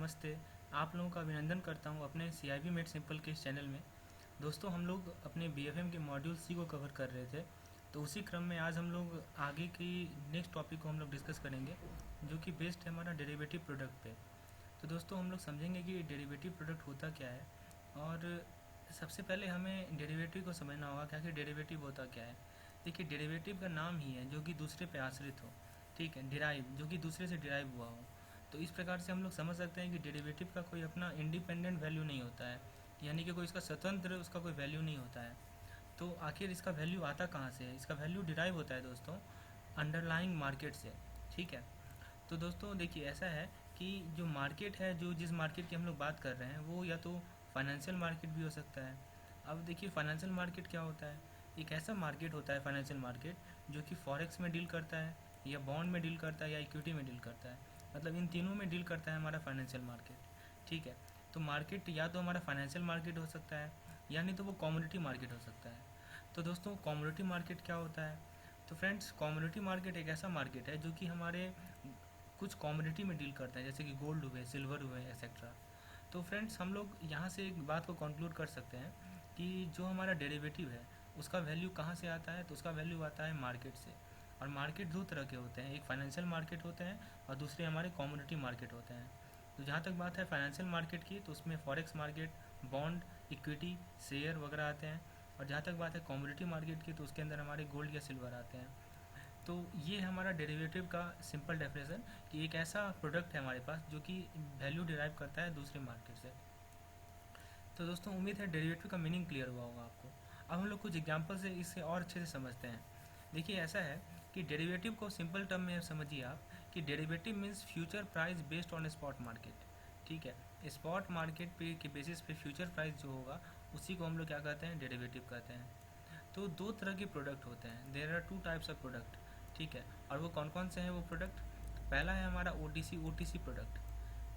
नमस्ते। आप लोगों का अभिनंदन करता हूं अपने CIB मेड सिंपल के इस चैनल में। दोस्तों, हम लोग अपने BFM के मॉड्यूल C को कवर कर रहे थे, तो उसी क्रम में आज हम लोग आगे की नेक्स्ट टॉपिक को हम लोग डिस्कस करेंगे, जो कि बेस्ड है हमारा डेरिवेटिव प्रोडक्ट पे। तो दोस्तों, हम लोग समझेंगे कि डेरिवेटिव प्रोडक्ट होता क्या है, और सबसे पहले हमें डेरिवेटिव को समझना होगा कि आखिर डेरिवेटिव होता क्या है। देखिए, डेरिवेटिव का नाम ही है जो कि दूसरे पे आश्रित हो, ठीक है, डिराइव, जो कि दूसरे से डिराइव हुआ हो। तो इस प्रकार से हम लोग समझ सकते हैं कि डेरिवेटिव का कोई अपना इंडिपेंडेंट वैल्यू नहीं होता है, यानी कि कोई इसका स्वतंत्र उसका कोई वैल्यू नहीं होता है। तो आखिर इसका वैल्यू आता कहाँ से है? इसका वैल्यू डिराइव होता है दोस्तों अंडरलाइंग मार्केट से, ठीक है। तो दोस्तों देखिए, ऐसा है कि जो मार्केट है, जो जिस मार्केट की हम लोग बात कर रहे हैं, वो या तो फाइनेंशियल मार्केट भी हो सकता है। अब देखिए, फाइनेंशियल मार्केट क्या होता है? एक ऐसा मार्केट होता है फाइनेंशियल मार्केट जो कि फॉरेक्स में डील करता है, या बॉन्ड में डील करता है, या इक्विटी में डील करता है। मतलब इन तीनों में डील करता है हमारा फाइनेंशियल मार्केट, ठीक है। तो मार्केट या तो हमारा फाइनेंशियल मार्केट हो सकता है, या नहीं तो वो कमोडिटी मार्केट हो सकता है। तो दोस्तों, कमोडिटी मार्केट क्या होता है? तो फ्रेंड्स, कमोडिटी मार्केट एक ऐसा मार्केट है जो कि हमारे कुछ कमोडिटी में डील करता है, जैसे कि गोल्ड हुए, सिल्वर हुए, एक्सेट्रा। तो फ्रेंड्स, हम लोग यहाँ से एक बात को कंक्लूड कर सकते हैं कि जो हमारा डेरिवेटिव है उसका वैल्यू कहाँ से आता है? तो उसका वैल्यू आता है मार्केट से। और मार्केट दो तरह के होते हैं, एक फाइनेंशियल मार्केट होते हैं और दूसरे हमारे कमोडिटी मार्केट होते हैं। तो जहाँ तक बात है फाइनेंशियल मार्केट की, तो उसमें forex market, bond, equity, share वगैरह आते हैं। और जहाँ तक बात है कमोडिटी मार्केट की, तो उसके अंदर हमारे गोल्ड या सिल्वर आते हैं। तो ये हमारा डेरिवेटिव का सिंपल डेफिनेशन, कि एक ऐसा प्रोडक्ट है हमारे पास जो कि वैल्यू डिराइव करता है दूसरे मार्केट से। तो दोस्तों, उम्मीद है डेरिवेटिव का मीनिंग क्लियर हुआ होगा आपको। अब हम लोग कुछ एग्जांपल से इसे और अच्छे से समझते हैं। देखिए, ऐसा है कि डेरिवेटिव को सिंपल टर्म में समझिए आप, कि derivative means future price based on spot market, ठीक है। स्पॉट मार्केट पे के बेसिस पे फ्यूचर प्राइस जो होगा, उसी को हम लोग क्या कहते हैं? डेरिवेटिव कहते हैं। तो दो तरह के प्रोडक्ट होते हैं, there are two types of product, ठीक है। और वो कौन कौन से हैं वो प्रोडक्ट? पहला है हमारा OTC प्रोडक्ट।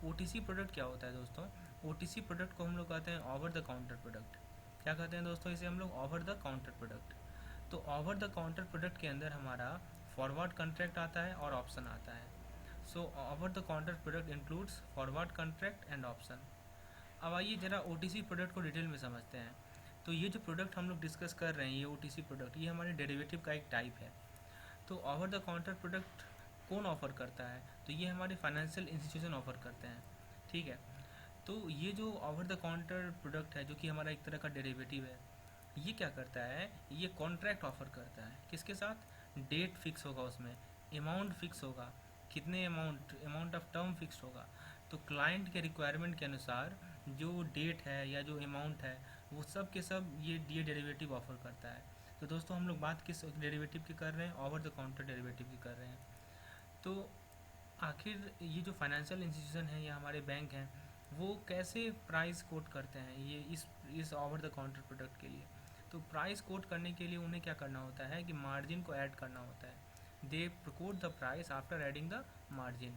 OTC प्रोडक्ट क्या होता है दोस्तों? OTC प्रोडक्ट को हम लोग कहते हैं ओवर द काउंटर प्रोडक्ट। क्या कहते हैं दोस्तों इसे हम लोग? Over the counter product. तो ओवर द काउंटर प्रोडक्ट के अंदर हमारा फॉरवर्ड कॉन्ट्रैक्ट आता है और ऑप्शन आता है। So over the counter product includes forward contract and option. अब आइए जरा OTC प्रोडक्ट को डिटेल में समझते हैं। तो ये जो प्रोडक्ट हम लोग डिस्कस कर रहे हैं, ये OTC प्रोडक्ट, ये हमारे डेरिवेटिव का एक टाइप है। तो ओवर द काउंटर प्रोडक्ट कौन ऑफर करता है? तो ये हमारे फाइनेंशियल इंस्टीट्यूशन ऑफर करते हैं, ठीक है। तो ये जो ओवर द काउंटर प्रोडक्ट है, जो कि हमारा एक तरह का डेरिवेटिव है, ये क्या करता है? ये कॉन्ट्रैक्ट ऑफर करता है। किसके साथ? डेट फिक्स होगा उसमें, अमाउंट फिक्स होगा, कितने अमाउंट ऑफ टर्म फिक्स होगा। तो क्लाइंट के रिक्वायरमेंट के अनुसार जो डेट है या जो अमाउंट है, वो सब के सब ये डेरिवेटिव ऑफर करता है। तो दोस्तों, हम लोग बात किस डेरिवेटिव की कर रहे हैं? ओवर द काउंटर डेरिवेटिव की कर रहे हैं। तो आखिर ये जो फाइनेंशियल इंस्टीट्यूशन है या हमारे बैंक हैं, वो कैसे प्राइस कोट करते हैं ये इस ओवर द काउंटर प्रोडक्ट के लिए? तो प्राइस कोट करने के लिए उन्हें क्या करना होता है कि मार्जिन को ऐड करना होता है। They quote the price after adding the margin.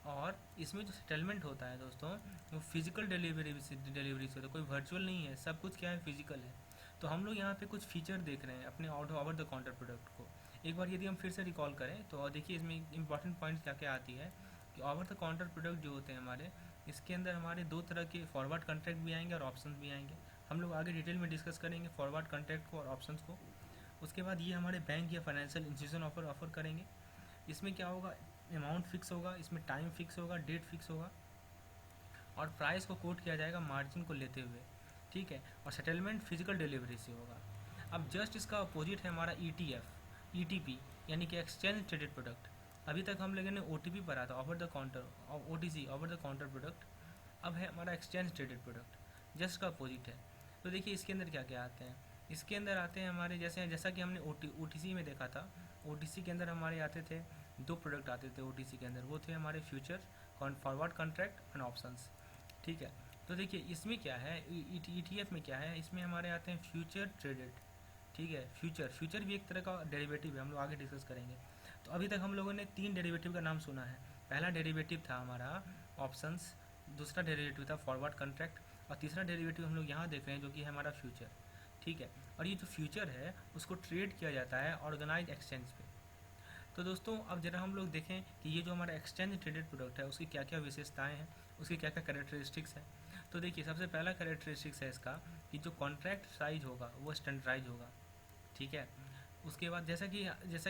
और इसमें जो सेटलमेंट होता है दोस्तों, वो फिजिकल डिलीवरी से, तो कोई वर्चुअल नहीं है, सब कुछ क्या है? फिजिकल है। तो हम लोग यहाँ पे कुछ फीचर देख रहे हैं अपने ओवर द काउंटर प्रोडक्ट को। एक बार यदि हम फिर से रिकॉल करें तो देखिए, इसमें इंपॉर्टेंट पॉइंट्स क्या क्या आती है, कि ओवर द काउंटर प्रोडक्ट जो होते हैं हमारे, इसके अंदर हमारे दो तरह के फॉरवर्ड कॉन्ट्रैक्ट भी आएंगे और ऑप्शन भी आएंगे। हम लोग आगे डिटेल में डिस्कस करेंगे फॉरवर्ड कॉन्ट्रैक्ट को और ऑप्शंस को। उसके बाद ये हमारे बैंक या फाइनेंशियल इंस्टीट्यूशन ऑफर करेंगे। इसमें क्या होगा? अमाउंट फिक्स होगा, इसमें टाइम फिक्स होगा, डेट फिक्स होगा, और प्राइस को कोट किया जाएगा मार्जिन को लेते हुए, ठीक है। और सेटलमेंट फिजिकल डिलीवरी से होगा। अब जस्ट इसका अपोजिट है हमारा ETP, यानी कि एक्सचेंज ट्रेडेड प्रोडक्ट। अभी तक हम लोगों ने OTP पढ़ा था, ओवर द काउंटर, और OTC over the counter product. अब है हमारा एक्सचेंज ट्रेडेड प्रोडक्ट, जस्ट का अपोजिट है। तो देखिए, इसके अंदर क्या क्या आते हैं? इसके अंदर आते हैं हमारे, जैसा कि हमने OTC में देखा था। OTC के अंदर हमारे आते थे दो प्रोडक्ट आते थे OTC के अंदर, वो थे हमारे future forward contract and options, ठीक है। तो देखिए, इसमें क्या है, ETF में क्या है? इसमें हमारे आते हैं फ्यूचर ट्रेडेड, ठीक है। फ्यूचर भी एक तरह का डेरिवेटिव है, हम लोग आगे डिस्कस करेंगे। तो अभी तक हम लोगों ने तीन डेरिवेटिव का नाम सुना है। पहला डेरिवेटिव था हमारा ऑप्शंस, दूसरा डेरिवेटिव था फॉरवर्ड कॉन्ट्रैक्ट, और तीसरा डेरिवेटिव हम लोग यहाँ देख रहे हैं जो कि है हमारा फ्यूचर, ठीक है। और ये जो फ्यूचर है उसको ट्रेड किया जाता है ऑर्गेनाइज एक्सचेंज पे। तो दोस्तों, अब जरा हम लोग देखें कि ये जो हमारा एक्सचेंज ट्रेडेड प्रोडक्ट है उसकी क्या क्या विशेषताएं हैं, उसकी क्या क्या कैरेक्टरिस्टिक्स है। तो देखिए सबसे पहला कैरेक्टरिस्टिक्स है इसका कि जो कॉन्ट्रैक्ट साइज होगा वो स्टैंडर्डाइज होगा, ठीक है। उसके बाद जैसा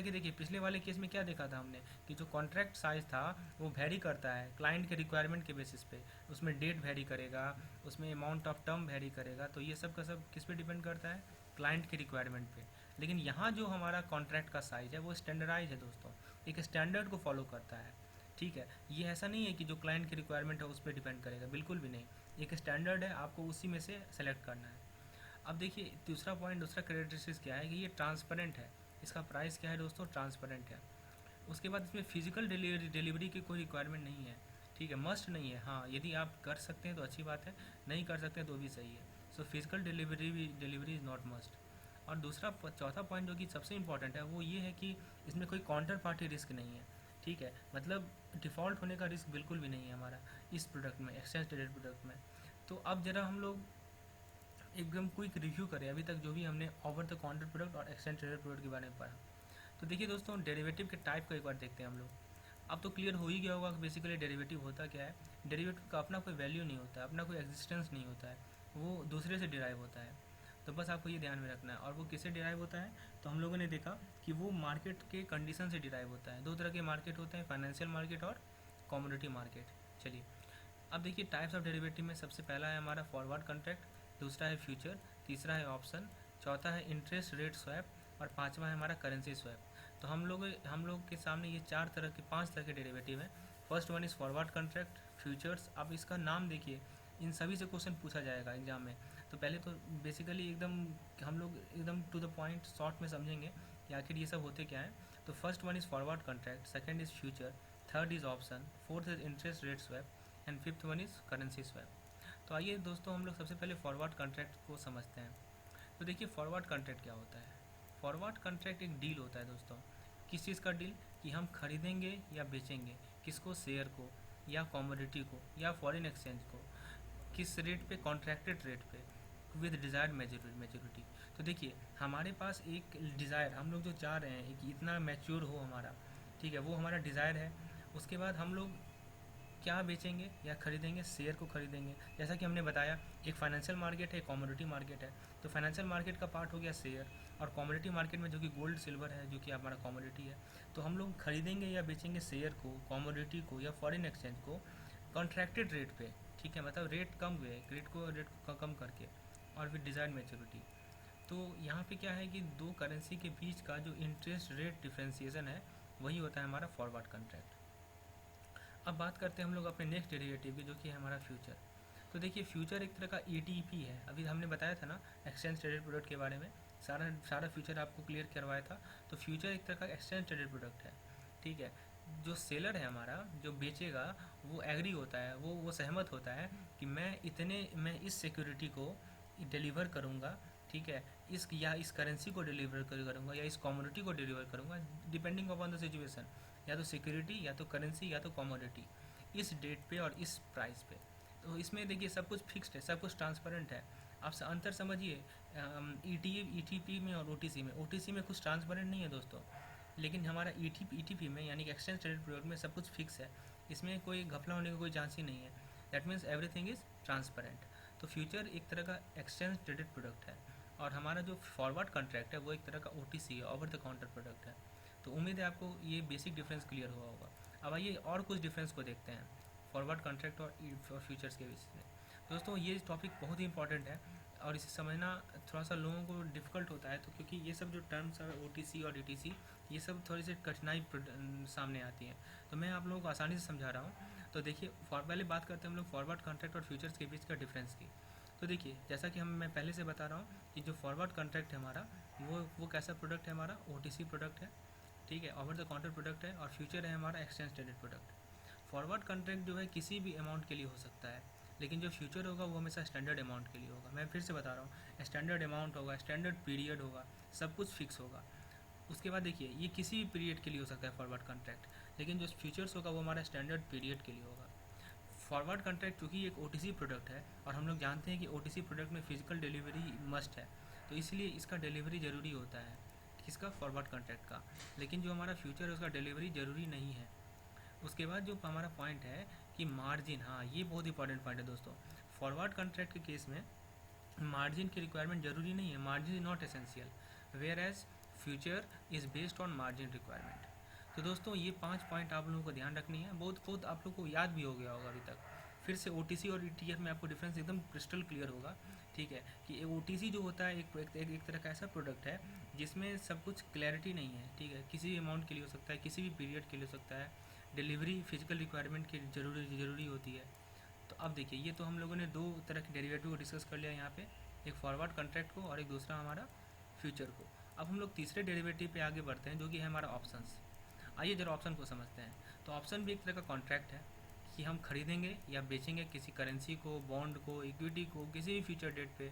कि देखिए पिछले वाले केस में क्या देखा था हमने कि जो कॉन्ट्रैक्ट साइज था वो वेरी करता है क्लाइंट के रिक्वायरमेंट के बेसिस पे, उसमें डेट वेरी करेगा, उसमें अमाउंट ऑफ टर्म वेरी करेगा, तो ये सब का सब किस पे डिपेंड करता है, क्लाइंट के रिक्वायरमेंट पे। लेकिन यहाँ जो हमारा कॉन्ट्रैक्ट का साइज है वो स्टैंडर्डाइज है दोस्तों, एक स्टैंडर्ड को फॉलो करता है, ठीक है। ये ऐसा नहीं है कि जो क्लाइंट की रिक्वायरमेंट है उस पर डिपेंड करेगा, बिल्कुल भी नहीं, एक स्टैंडर्ड है, आपको उसी में से सेलेक्ट करना है। अब देखिए दूसरा पॉइंट, दूसरा कैरेक्टरिस्टिक्स क्या है कि ये ट्रांसपेरेंट है, इसका प्राइस क्या है दोस्तों, ट्रांसपेरेंट है। उसके बाद इसमें फिजिकल डिलीवरी की कोई रिक्वायरमेंट नहीं है, ठीक है, मस्ट नहीं है। हाँ यदि आप कर सकते हैं तो अच्छी बात है, नहीं कर सकते हैं तो भी सही है। So physical delivery is not must. और दूसरा चौथा पॉइंट जो कि सबसे इंपॉर्टेंट है वो ये है कि इसमें कोई काउंटर पार्टी रिस्क नहीं है, ठीक है, मतलब डिफ़ॉल्ट होने का रिस्क बिल्कुल भी नहीं है हमारा इस प्रोडक्ट में, एक्सचेंज ट्रेडेड प्रोडक्ट में। तो अब जरा हम लोग एकदम क्विक रिव्यू करें अभी तक जो भी हमने ओवर द काउंटर प्रोडक्ट और एक्सचेंज ट्रेडेड प्रोडक्ट के बारे में पढ़ा। तो देखिए दोस्तों डेरिवेटिव के टाइप को एक बार देखते हैं हम लोग। अब तो क्लियर हो ही गया होगा कि बेसिकली डेरिवेटिव होता क्या है। डेरिवेटिव का अपना कोई वैल्यू नहीं होता है, अपना कोई एग्जिस्टेंस नहीं होता है, वो दूसरे से डिराइव होता है। तो बस आपको ये ध्यान में रखना है। और वो किससे डिराइव होता है, तो हम लोगों ने देखा कि वो मार्केट के कंडीशन से डिराइव होता है। दो तरह के मार्केट होते हैं, फाइनेंशियल मार्केट और कमोडिटी मार्केट। चलिए अब देखिए टाइप्स ऑफ डेरिवेटिव में सबसे पहला है हमारा फॉरवर्ड कॉन्ट्रैक्ट, दूसरा है फ्यूचर, तीसरा है ऑप्शन, चौथा है इंटरेस्ट रेट स्वैप और पांचवा है हमारा करेंसी स्वैप। तो हम लोग के सामने ये पांच तरह के डेरिवेटिव हैं। First one is forward contract, futures. अब इसका नाम देखिए, इन सभी से क्वेश्चन पूछा जाएगा एग्जाम में। तो पहले तो बेसिकली हम लोग एकदम टू द पॉइंट शॉर्ट में समझेंगे कि आखिर ये सब होते क्या है। तो first one is forward contract, second is future, third is option, fourth is interest rate swap and fifth one is currency swap. तो आइए दोस्तों हम लोग सबसे पहले फॉरवर्ड कॉन्ट्रैक्ट को समझते हैं। तो देखिए फॉरवर्ड कॉन्ट्रैक्ट क्या होता है। फॉरवर्ड कॉन्ट्रैक्ट एक डील होता है दोस्तों। किस चीज़ का डील, कि हम खरीदेंगे या बेचेंगे, किसको, शेयर को या कमोडिटी को या फॉरेन एक्सचेंज को, किस रेट पे, कॉन्ट्रैक्टेड रेट पे विद डिज़ायर्ड मेच्योरिटी। तो देखिए हमारे पास एक डिज़ायर, हम लोग जो चाह रहे हैं कि इतना मैच्योर हो हमारा, ठीक है, वो हमारा डिज़ायर है। उसके बाद हम लोग क्या बेचेंगे या खरीदेंगे, शेयर को खरीदेंगे। जैसा कि हमने बताया एक फाइनेंशियल मार्केट है, कमोडिटी मार्केट है। तो फाइनेंशियल मार्केट का पार्ट हो गया शेयर, और कमोडिटी मार्केट में जो कि गोल्ड सिल्वर है जो कि हमारा कमोडिटी है। तो हम लोग खरीदेंगे या बेचेंगे शेयर को, कमोडिटी को या फॉरेन एक्सचेंज को कॉन्ट्रैक्टेड रेट पे, ठीक है, मतलब रेट को कम करके और विद डिज़ायर्ड मैच्योरिटी। तो यहाँ पे क्या है कि दो करेंसी के बीच का जो इंटरेस्ट रेट डिफ्रेंसिएशन है वही होता है हमारा फॉरवर्ड कॉन्ट्रैक्ट। अब बात करते हैं हम लोग अपने नेक्स्ट डेरिवेटिव की जो कि है हमारा फ्यूचर। तो देखिए फ्यूचर एक तरह का ईटीपी है, अभी हमने बताया था ना एक्सचेंज ट्रेडेड प्रोडक्ट के बारे में, सारा सारा फ्यूचर आपको क्लियर करवाया था। तो फ्यूचर एक तरह का एक्सचेंज ट्रेडेड प्रोडक्ट है, ठीक है। जो सेलर है हमारा, जो बेचेगा, वो एग्री होता है, वो सहमत होता है कि मैं इस सिक्योरिटी को डिलीवर करूँगा, ठीक है, इस करेंसी को डिलीवर करूँगा या इस कमोडिटी को डिलीवर करूँगा, डिपेंडिंग अपॉन द सिचुएशन, या तो सिक्योरिटी या तो करेंसी या तो कमोडिटी, इस डेट पे और इस प्राइस पे। तो इसमें देखिए सब कुछ फिक्स्ड है, सब कुछ ट्रांसपेरेंट है। आप अंतर समझिए ईटीपी में और ओटीसी में। ओटीसी में कुछ ट्रांसपेरेंट नहीं है दोस्तों, लेकिन हमारा ईटीपी में यानी कि एक्सचेंज ट्रेडेड प्रोडक्ट में सब कुछ फिक्स है, इसमें कोई घपला होने का कोई चांस ही नहीं है। That means everything is transparent. तो फ्यूचर एक तरह का एक्सचेंज ट्रेडेड प्रोडक्ट है, और हमारा जो फॉरवर्ड कॉन्ट्रैक्ट है वो एक तरह का ओटीसी है, ओवर द काउंटर प्रोडक्ट है। तो उम्मीद है आपको ये बेसिक डिफरेंस क्लियर हुआ होगा। अब आइए और कुछ डिफरेंस को देखते हैं फॉरवर्ड कॉन्ट्रैक्ट और फ्यूचर्स के बीच में। दोस्तों ये टॉपिक बहुत ही इंपॉर्टेंट है और इसे समझना थोड़ा सा लोगों को डिफ़िकल्ट होता है, तो क्योंकि ये सब जो टर्म्स है ओटीसी और डीटीसी, ये सब थोड़ी सी कठिनाई सामने आती है, तो मैं आप लोगों को आसानी से समझा रहा हूँ। तो देखिए पहले बात करते हैं हम लोग फॉरवर्ड कॉन्ट्रैक्ट और फ्यूचर्स के बीच का डिफरेंस की। तो देखिए जैसा कि मैं पहले से बता रहा हूँ कि जो फॉरवर्ड कॉन्ट्रैक्ट है हमारा, वो कैसा प्रोडक्ट है हमारा, ओटीसी प्रोडक्ट है, ठीक है, ओवर द काउंटर प्रोडक्ट है। और फ्यूचर है हमारा exchange traded product. Forward contract जो है किसी भी अमाउंट के लिए हो सकता है, लेकिन जो फ्यूचर होगा वो हमेशा स्टैंडर्ड अमाउंट के लिए होगा। मैं फिर से बता रहा हूँ, स्टैंडर्ड अमाउंट होगा, स्टैंडर्ड पीरियड होगा, सब कुछ फिक्स होगा। उसके बाद देखिए ये किसी भी पीरियड के लिए हो सकता है फॉरवर्ड कॉन्ट्रैक्ट, लेकिन जो फ्यूचर्स होगा वो हमारा स्टैंडर्ड पीरियड के लिए होगा। फॉरवर्ड कॉन्ट्रैक्ट चूँकि एक ओटीसी प्रोडक्ट है, और हम लोग जानते हैं कि ओटीसी प्रोडक्ट में फिजिकल डिलीवरी मस्ट है, तो इसलिए इसका डिलीवरी ज़रूरी होता है, किसका, फॉरवर्ड कॉन्ट्रैक्ट का। लेकिन जो हमारा फ्यूचर है उसका डिलीवरी ज़रूरी नहीं है। उसके बाद जो हमारा पॉइंट है कि मार्जिन, हाँ ये बहुत इंपॉर्टेंट पॉइंट है दोस्तों। फॉरवर्ड कॉन्ट्रैक्ट के केस में मार्जिन की रिक्वायरमेंट जरूरी नहीं है, margin is not essential, whereas future is based on margin requirement. तो दोस्तों ये 5 पॉइंट आप लोगों को ध्यान रखनी है, बहुत आप लोग को याद भी हो गया होगा अभी तक। फिर से OTC और ETF में आपको डिफरेंस एकदम क्रिस्टल क्लियर होगा, ठीक है। कि OTC जो होता है एक तरह का ऐसा प्रोडक्ट है जिसमें सब कुछ क्लैरिटी नहीं है, ठीक है। किसी भी अमाउंट के लिए हो सकता है, किसी भी पीरियड के लिए हो सकता है, डिलीवरी फिजिकल रिक्वायरमेंट की जरूरी होती है। तो अब देखिए, ये तो हम लोगों ने दो तरह के डेरिवेटिव को डिस्कस कर लिया यहाँ पे, एक फॉरवर्ड कॉन्ट्रैक्ट को और एक दूसरा हमारा फ्यूचर को। अब हम लोग तीसरे डेरिवेटिव पे आगे बढ़ते हैं जो कि है हमारा ऑप्शंस। आइए जरा ऑप्शन को समझते हैं। तो ऑप्शन भी एक तरह का कॉन्ट्रैक्ट है कि हम खरीदेंगे या बेचेंगे किसी करेंसी को, बॉन्ड को, इक्विटी को किसी भी फ्यूचर डेट पे,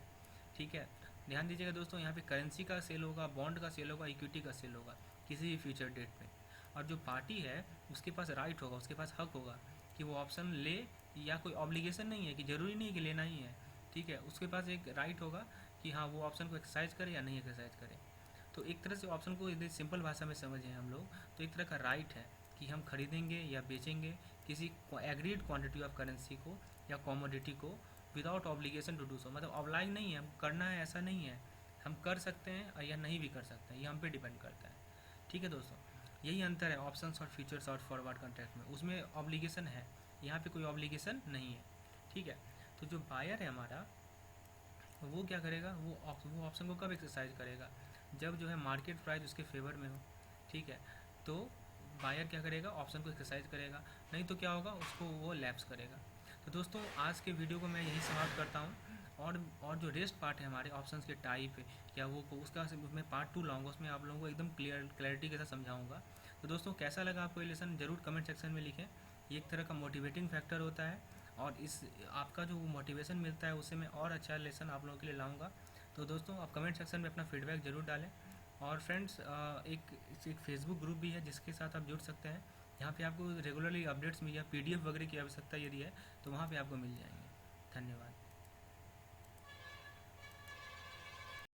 ठीक है। ध्यान दीजिएगा दोस्तों, यहाँ पे करेंसी का सेल होगा, बॉन्ड का सेल होगा, इक्विटी का सेल होगा किसी भी फ्यूचर डेट पे। और जो पार्टी है उसके पास राइट होगा, उसके पास हक होगा कि वो ऑप्शन ले, या कोई ऑब्लिगेशन नहीं है कि ज़रूरी नहीं कि लेना ही है, ठीक है। उसके पास एक राइट होगा कि हाँ वो ऑप्शन को एक्सरसाइज करे या नहीं एक्सरसाइज करे। तो एक तरह से ऑप्शन को यदि सिंपल भाषा में समझें हम लोग, तो एक तरह का राइट है कि हम खरीदेंगे या बेचेंगे किसी एग्रीड क्वांटिटी ऑफ करेंसी को या कॉमोडिटी को without obligation to do so. मतलब ऑब्लाइज नहीं है, हम करना है ऐसा नहीं है, हम कर सकते हैं या नहीं भी कर सकते हैं, ये हम पे डिपेंड करता है, ठीक है दोस्तों। यही अंतर है ऑप्शंस और फ्यूचर्स और फॉरवर्ड कॉन्ट्रैक्ट में। उसमें ऑब्लिगेशन है, यहाँ पे कोई ऑब्लिगेशन नहीं है, ठीक है। तो जो बायर है हमारा, वो क्या करेगा, वो ऑप्शन को कब एक्सरसाइज करेगा, जब जो है मार्केट प्राइस उसके फेवर में हो, ठीक है। तो बायर क्या करेगा, ऑप्शन को एक्सरसाइज करेगा, नहीं तो क्या होगा, उसको वो लैप्स करेगा। तो दोस्तों आज के वीडियो को मैं यही समाप्त करता हूँ। और जो रेस्ट पार्ट है हमारे ऑप्शंस के टाइप या वो उसका मैं पार्ट 2 लाऊंगा, उसमें आप लोगों को एकदम क्लैरिटी के साथ समझाऊंगा। तो दोस्तों कैसा लगा आपको ये लेसन, ज़रूर कमेंट सेक्शन में लिखें। ये एक तरह का मोटिवेटिंग फैक्टर होता है, और इस आपका जो मोटिवेशन मिलता है उससे मैं और अच्छा लेसन आप लोगों के लिए लाऊंगा। तो दोस्तों आप कमेंट सेक्शन में अपना फीडबैक ज़रूर डालें। और फ्रेंड्स एक फेसबुक ग्रुप भी है जिसके साथ आप जुड़ सकते हैं, यहाँ पे आपको रेगुलरली अपडेट्स में या PDF वगैरह की आवश्यकता यदि है तो वहाँ पे आपको मिल जाएंगे। धन्यवाद।